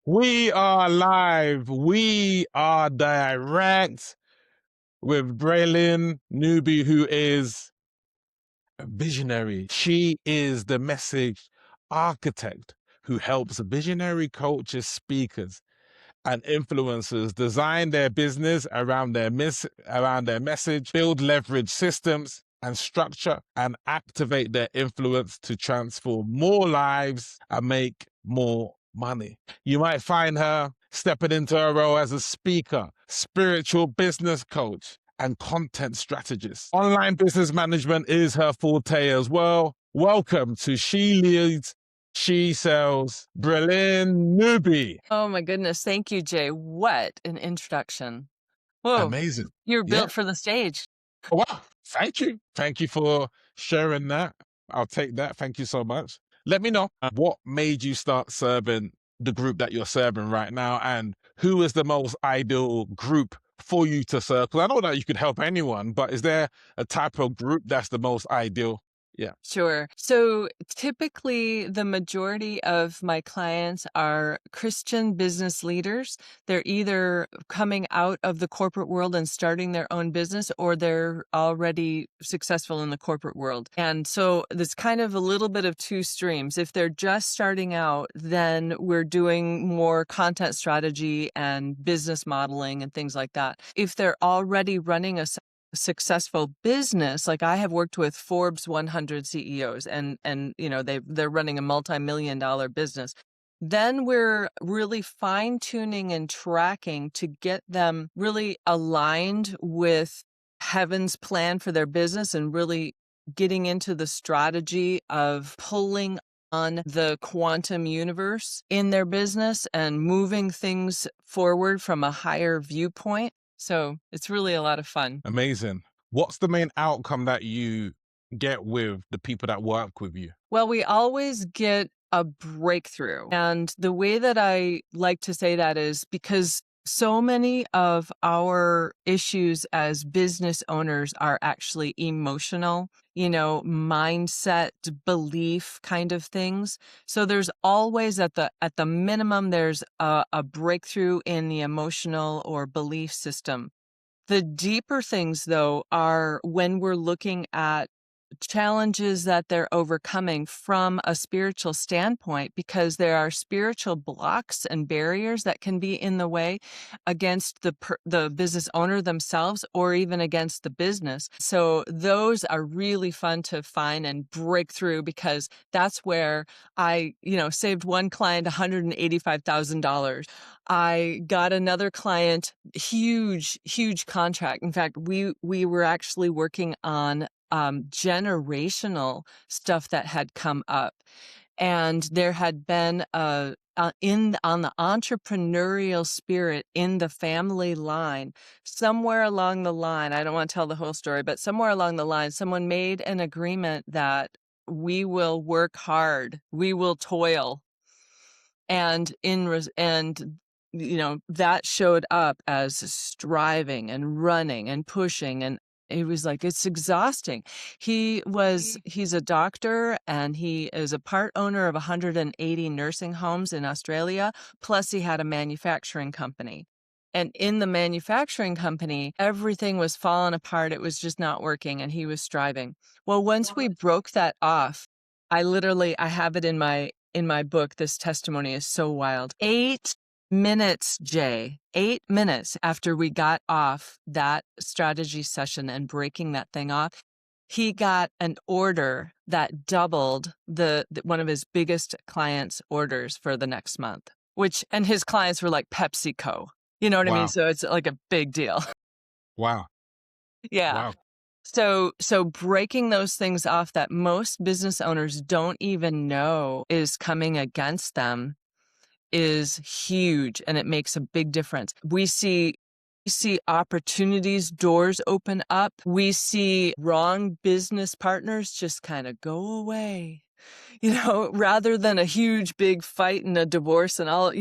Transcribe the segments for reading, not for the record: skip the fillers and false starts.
We are live. We are direct with Bralynn Newby, who is a visionary. She is the message architect who helps visionary coaches, speakers, and influencers design their business around their message, build leverage systems and structure, and activate their influence to transform more lives and make more money. You might find her stepping into her role as a speaker, spiritual business coach, and content strategist. Online business management is her forte as well. Welcome to She Leads, She Sells, Brelyn Newby. Oh my goodness. Thank you, Jay. What an introduction. Whoa. Amazing. You're Yeah. built for the stage. Oh, wow. Thank you. Thank you for sharing that. I'll take that. Thank you so much. Let me know what made you start serving the group that you're serving right now, and who is the most ideal group for you to serve? Because I know that you could help anyone, but is there a type of group that's the most ideal? Yeah. Sure. So typically, the majority of my clients are Christian business leaders. They're either coming out of the corporate world and starting their own business, or they're already successful in the corporate world. And so there's kind of a little bit of two streams. If they're just starting out, then we're doing more content strategy and business modeling and things like that. If they're already running a successful business, like I have worked with Forbes 100 CEOs, and you know they're running a multi-million-dollar business, then we're really fine-tuning and tracking to get them really aligned with heaven's plan for their business and really getting into the strategy of pulling on the quantum universe in their business and moving things forward from a higher viewpoint. So it's really a lot of fun. Amazing. What's the main outcome that you get with the people that work with you? Well, we always get a breakthrough. And the way that I like to say that is because so many of our issues as business owners are actually emotional, mindset, belief kind of things. So there's always at the minimum, there's a breakthrough in the emotional or belief system. The deeper things, though, are when we're looking at challenges that they're overcoming from a spiritual standpoint, because there are spiritual blocks and barriers that can be in the way against the business owner themselves or even against the business. So those are really fun to find and break through, because that's where I, saved one client $185,000. I got another client, huge contract. In fact, we were actually working on generational stuff that had come up, and there had been on the entrepreneurial spirit in the family line. Somewhere along the line, I don't want to tell the whole story, but somewhere along the line, someone made an agreement that we will work hard, we will toil, and that showed up as striving and running and pushing, and it was like, it's exhausting. He's a doctor, and he is a part owner of 180 nursing homes in Australia, plus he had a manufacturing company. And in the manufacturing company, everything was falling apart. It was just not working, and he was striving. Well, once we broke that off, I have it in my book. This testimony is so wild. 8 minutes, Jay, 8 minutes after we got off that strategy session and breaking that thing off, he got an order that doubled one of his biggest clients' orders for the next month, and his clients were like PepsiCo. You know what I mean? Wow. So it's like a big deal. Wow. Yeah. Wow. So breaking those things off that most business owners don't even know is coming against them is huge, and it makes a big difference. We see opportunities, doors open up. We see wrong business partners just kind of go away, rather than a huge big fight and a divorce and all,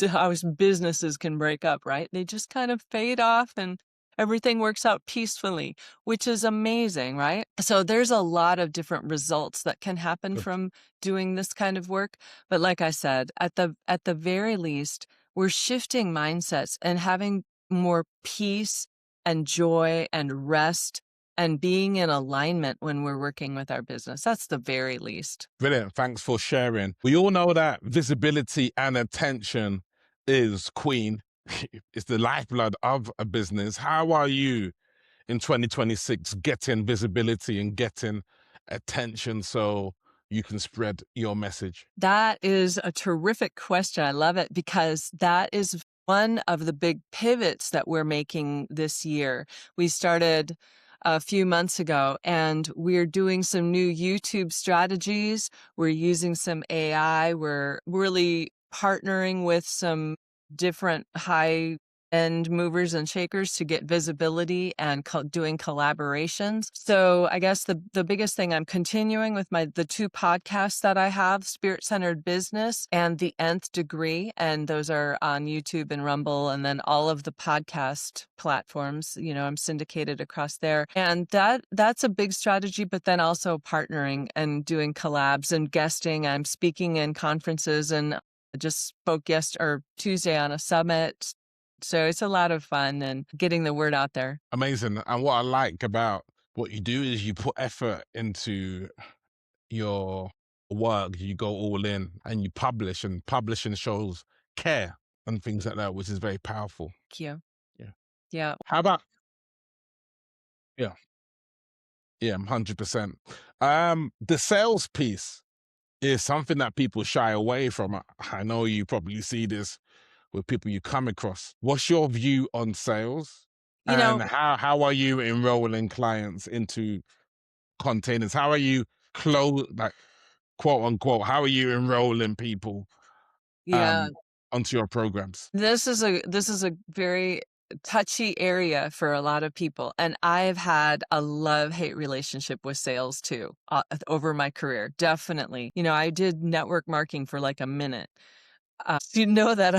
how businesses can break up, right? They just kind of fade off, and everything works out peacefully, which is amazing, right? So there's a lot of different results that can happen Good. from doing this kind of work. But like I said, at the very least, we're shifting mindsets and having more peace and joy and rest and being in alignment when we're working with our business. That's the very least. Brilliant. Thanks for sharing. We all know that visibility and attention is queen. It's the lifeblood of a business. How are you in 2026 getting visibility and getting attention so you can spread your message? That is a terrific question. I love it because that is one of the big pivots that we're making this year. We started a few months ago and we're doing some new YouTube strategies. We're using some AI. We're really partnering with some different high end movers and shakers to get visibility and doing collaborations. So I guess the biggest thing, I'm continuing with the two podcasts that I have, Spirit Centered Business and The Nth Degree, and those are on YouTube and Rumble, and then all of the podcast platforms. I'm syndicated across there, and that's a big strategy. But then also partnering and doing collabs and guesting. I'm speaking in conferences and I just spoke Tuesday on a summit. So it's a lot of fun and getting the word out there. Amazing. And what I like about what you do is you put effort into your work, you go all in and you publish, and publishing shows care and things like that, which is very powerful. Thank you. Yeah. Yeah. How about, yeah, yeah, 100%. The sales piece is something that people shy away from. I know you probably see this with people you come across. What's your view on sales? You And know, how are you enrolling clients into containers? How are you like, quote unquote, how are you enrolling people yeah, um onto your programs? this is a very touchy area for a lot of people, and I've had a love-hate relationship with sales too, over my career, definitely. I did network marketing for like a minute. You know that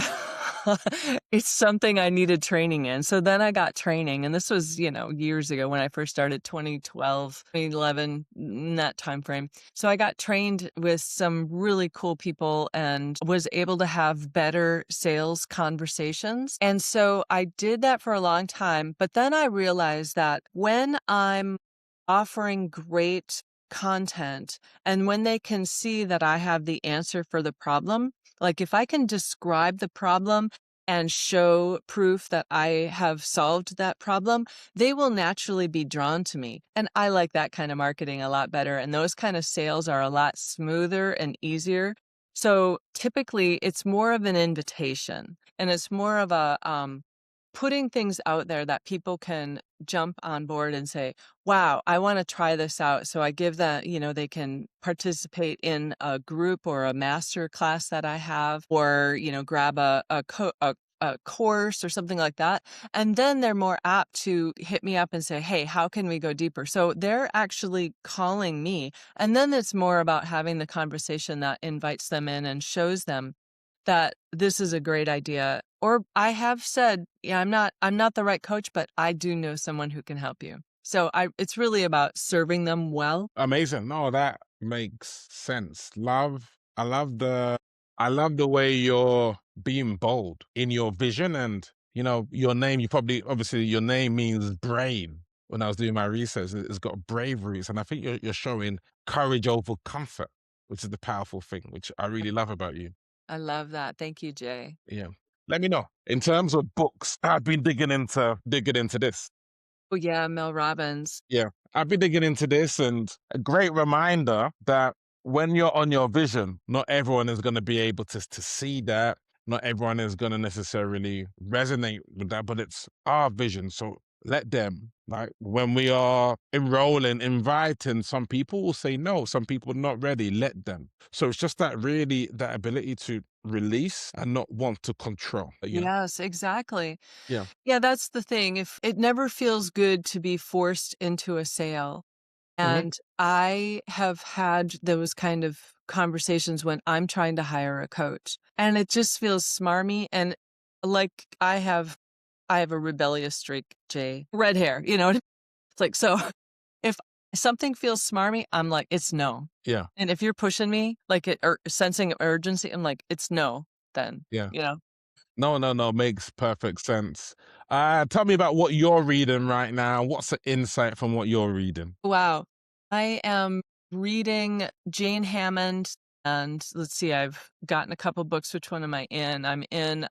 it's something I needed training in. So then I got training, and this was, years ago when I first started, 2012, 2011, in that time frame. So I got trained with some really cool people and was able to have better sales conversations. And so I did that for a long time. But then I realized that when I'm offering great content and when they can see that I have the answer for the problem, like if I can describe the problem and show proof that I have solved that problem, they will naturally be drawn to me. And I like that kind of marketing a lot better. And those kind of sales are a lot smoother and easier. So typically it's more of an invitation and it's more of a putting things out there that people can jump on board and say, wow, I want to try this out. So I give that, they can participate in a group or a master class that I have, or, grab a course or something like that. And then they're more apt to hit me up and say, hey, how can we go deeper? So they're actually calling me. And then it's more about having the conversation that invites them in and shows them that this is a great idea. Or I have said, yeah, I'm not the right coach, but I do know someone who can help you. So it's really about serving them well. Amazing. No, that makes sense. I love the way you're being bold in your vision, and your name, obviously your name means brain. When I was doing my research, it's got brave roots, and I think you're showing courage over comfort, which is the powerful thing, which I really love about you. I love that. Thank you, Jay. Yeah. Let me know. In terms of books, I've been digging into this. Oh yeah, Mel Robbins. Yeah. I've been digging into this, and a great reminder that when you're on your vision, not everyone is going to be able to see that. Not everyone is going to necessarily resonate with that, but it's our vision. So let them, like when we are enrolling, inviting, some people will say no, some people are not ready, let them. So it's just that ability to release and not want to control. Yes, exactly. Yeah. Yeah, that's the thing. If it never feels good to be forced into a sale. Hmm. And I have had those kind of conversations when I'm trying to hire a coach, and it just feels smarmy. And like I have a rebellious streak, Jay. Red hair, you know? It's like, so if something feels smarmy, I'm like, it's no. Yeah. And if you're pushing me, like it or sensing urgency, I'm like, it's no, then, Yeah. you know? No. Makes perfect sense. Tell me about what you're reading right now. What's the insight from what you're reading? Wow. I am reading Jane Hammond, and let's see, I've gotten a couple books. Which one am I in? I'm in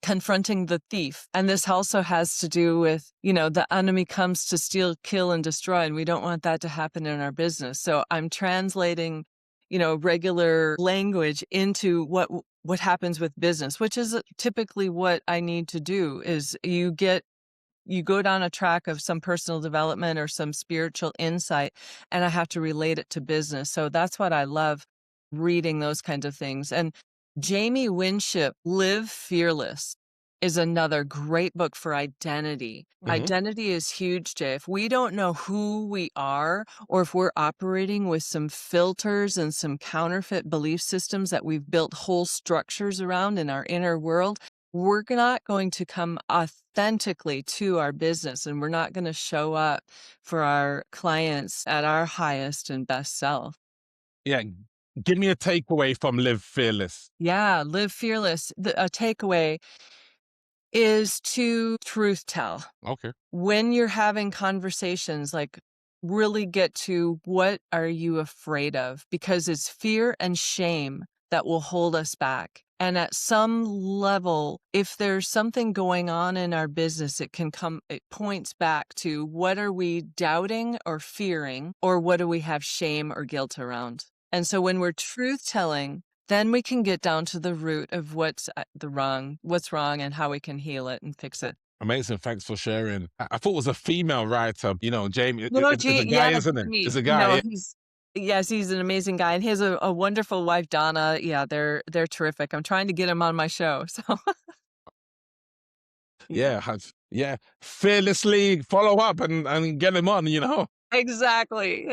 Confronting the Thief. And this also has to do with, you know, the enemy comes to steal, kill, and destroy, and we don't want that to happen in our business. So I'm translating, you know, regular language into what happens with business, which is typically what I need to do. Is you go down a track of some personal development or some spiritual insight, and I have to relate it to business. So that's what I love, reading those kinds of things. And Jamie Winship, Live Fearless, is another great book for identity. Hmm. Identity is huge, Jay. If we don't know who we are, or if we're operating with some filters and some counterfeit belief systems that we've built whole structures around in our inner world, we're not going to come authentically to our business, and we're not going to show up for our clients at our highest and best self. Yeah. Give me a takeaway from Live Fearless. Yeah, Live Fearless. A takeaway is to truth tell. Okay. When you're having conversations, like, really get to what are you afraid of? Because it's fear and shame that will hold us back. And at some level, if there's something going on in our business, it points back to what are we doubting or fearing, or what do we have shame or guilt around? And so when we're truth telling, then we can get down to the root of what's wrong and how we can heal it and fix it. Amazing. Thanks for sharing. I thought it was a female writer. You know, Jamie, No, it's a guy, yeah, isn't it? It's Jamie. a guy. No, Yeah. he's an amazing guy, and he has a wonderful wife, Donna. Yeah, they're terrific. I'm trying to get him on my show, so yeah. Yeah. Fearlessly follow up and get him on, you know. Exactly,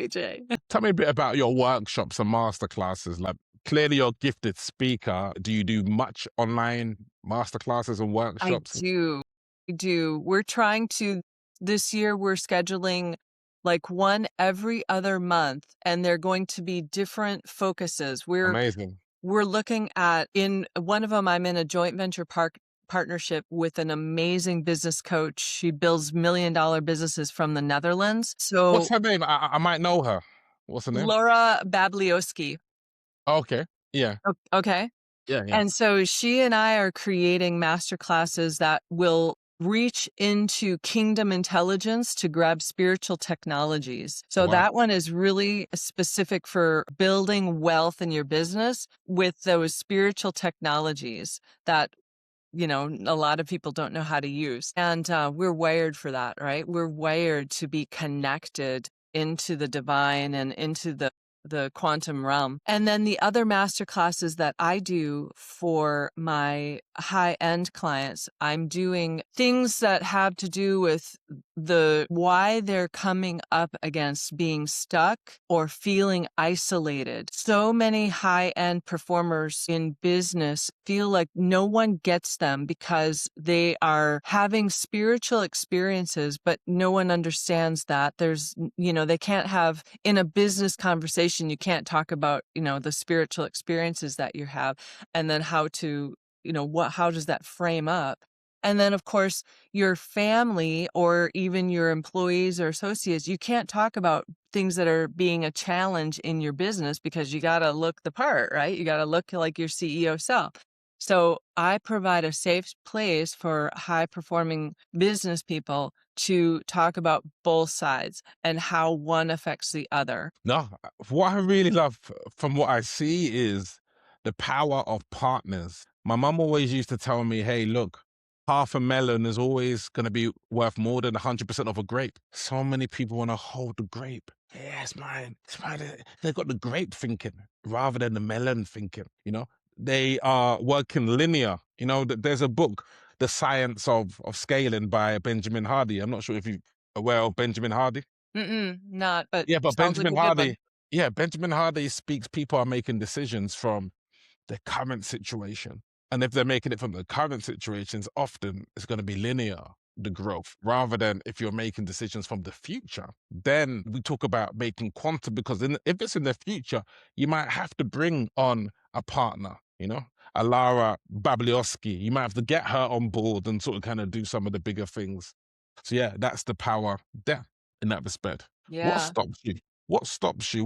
Jay. Tell me a bit about your workshops and masterclasses. Like, clearly you're a gifted speaker. Do you do much online masterclasses and I workshops? do. I do. This year, we're scheduling like one every other month, and they're going to be different focuses. Amazing. We're looking at, in one of them, I'm in a joint venture partnership with an amazing business coach. She builds $1 million businesses from the Netherlands. What's So her name? I might know her. What's her name? Laura Babliowski. Okay. Yeah. Okay. Yeah. And so she and I are creating masterclasses that will reach into kingdom intelligence to grab spiritual technologies. So Wow. that one is really specific for building wealth in your business with those spiritual technologies that, you know, a lot of people don't know how to use. And we're wired for that, right? We're wired to be connected into the divine and into the quantum realm. And then the other master classes that I do for my high-end clients, I'm doing things that have to do with why they're coming up against being stuck or feeling isolated. So many high-end performers in business feel like no one gets them because they are having spiritual experiences, but no one understands that. They can't have, in a business conversation, you can't talk about, the spiritual experiences that you have, and then how to, how does that frame up? And then, of course, your family or even your employees or associates, you can't talk about things that are being a challenge in your business because you got to look the part, right? You got to look like your CEO self. So I provide a safe place for high performing business people to talk about both sides and how one affects the other. No, what I really love from what I see is the power of partners. My mum always used to tell me, hey, look, half a melon is always going to be worth more than 100% of a grape. So many people want to hold the grape. Yeah, it's mine. It's mine. They've got the grape thinking rather than the melon thinking, you know? They are working linear. You know, there's a book, The Science of Scaling by Benjamin Hardy. I'm not sure if you're aware of Benjamin Hardy. Not, but Yeah, but sounds like a good one. Benjamin Hardy speaks people are making decisions from their current situation. And if they're making it from the current situations, often it's going to be linear, the growth, rather than if you're making decisions from the future. Then we talk about making quantum, because if it's in the future, you might have to bring on a partner, a Lara Babliowski. You might have to get her on board and sort of kind of do some of the bigger things. So yeah, that's the power there in that respect. What Yeah. stops you? What stops you?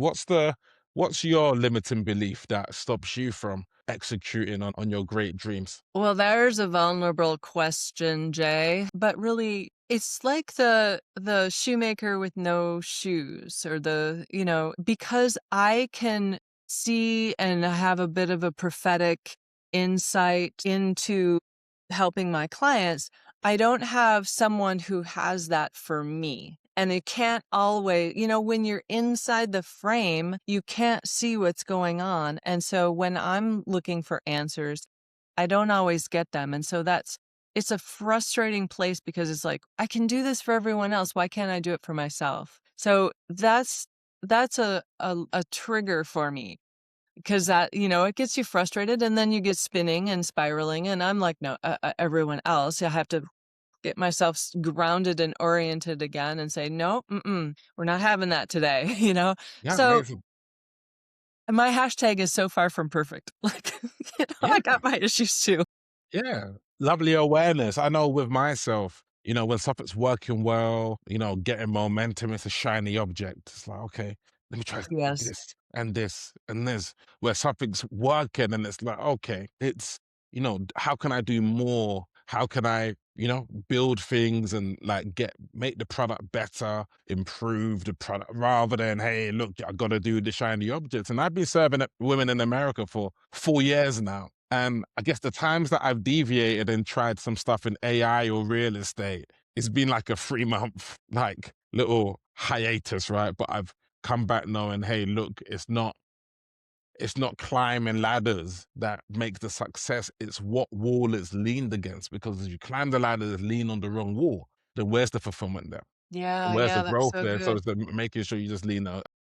What's your limiting belief that stops you from executing on your great dreams? Well, there's a vulnerable question, Jay, but really it's like the shoemaker with no shoes, or because I can see and have a bit of a prophetic insight into helping my clients. I don't have someone who has that for me. And it can't always, when you're inside the frame, you can't see what's going on. And so when I'm looking for answers, I don't always get them. And so it's a frustrating place, because it's like, I can do this for everyone else. Why can't I do it for myself? So that's a trigger for me, because it gets you frustrated, and then you get spinning and spiraling. And I'm like, no, everyone else, I have to get myself grounded and oriented again and say, no, we're not having that today, Yeah, So amazing. my hashtag is so far from perfect. Like, Yeah. I got my issues too. Yeah, lovely awareness. I know with myself, when something's working well, getting momentum, it's a shiny object. It's like, okay, let me try Yes. this and this and this, where something's working and it's like, okay, it's, how can I do more? How can I, build things and like make the product better, improve the product, rather than, hey, look, I got to do the shiny objects. And I've been serving women in America for 4 years now. And I guess the times that I've deviated and tried some stuff in AI or real estate, it's been like a 3 month, like little hiatus, right? But I've come back knowing, hey, look, it's not climbing ladders that makes the success. It's what wall it's leaned against. Because if you climb the ladder that's lean on the wrong wall, then where's the fulfillment there? Yeah, Where's the yeah, that's growth so there? So good. it's making sure you just lean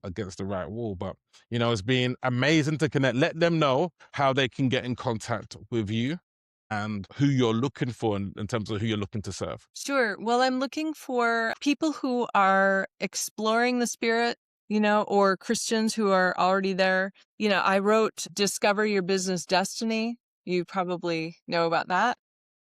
against the right wall. But, it's been amazing to connect. Let them know how they can get in contact with you and who you're looking for in terms of who you're looking to serve. Sure. Well, I'm looking for people who are exploring the spirit, or Christians who are already there. I wrote Discover Your Business Destiny. You probably know about that.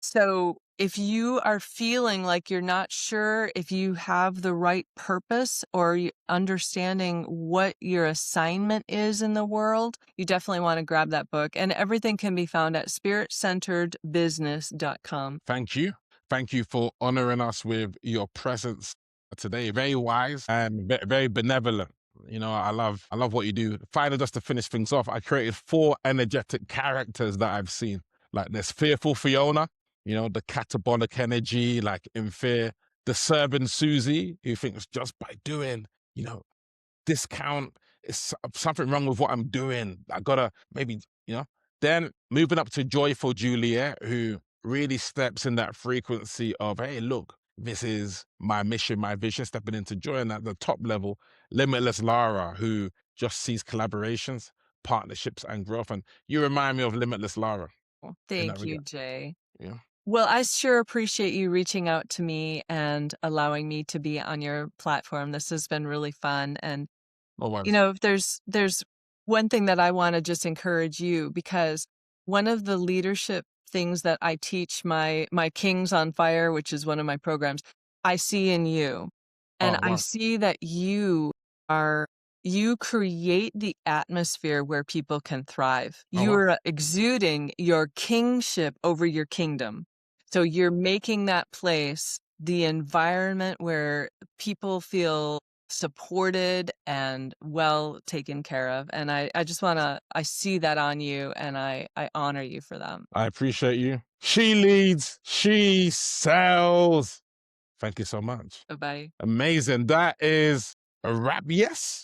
So if you are feeling like you're not sure if you have the right purpose, or understanding what your assignment is in the world, you definitely want to grab that book. And everything can be found at spiritcenteredbusiness.com. Thank you. Thank you for honoring us with your presence today. Very wise and very benevolent. I love what you do. Finally, just to finish things off, I created 4 energetic characters that I've seen. Like there's fearful Fiona, the catabolic energy, like in fear. The serving Susie, who thinks just by doing, you know, discount. It's something wrong with what I'm doing. I gotta maybe, Then moving up to joyful Juliet, who really steps in that frequency of, hey, look, this is my mission, my vision, stepping into joy. And at the top level, limitless Lara, who just sees collaborations, partnerships, and growth. And you remind me of limitless Lara in that Thank you, regard. Jay. Yeah. Well, I sure appreciate you reaching out to me and allowing me to be on your platform. This has been really fun. And, Always. if there's one thing that I want to just encourage you, because one of the leadership things that I teach my Kings on Fire, which is one of my programs, I see in you. And Oh, I wow. see that you create the atmosphere where people can thrive. Oh, You wow. are exuding your kingship over your kingdom. So you're making that place the environment where people feel supported and well taken care of. And I just I see that on you, and I honor you for that. I appreciate you. She leads, she sells. Thank you so much. Bye bye. Amazing. That is a wrap. Yes.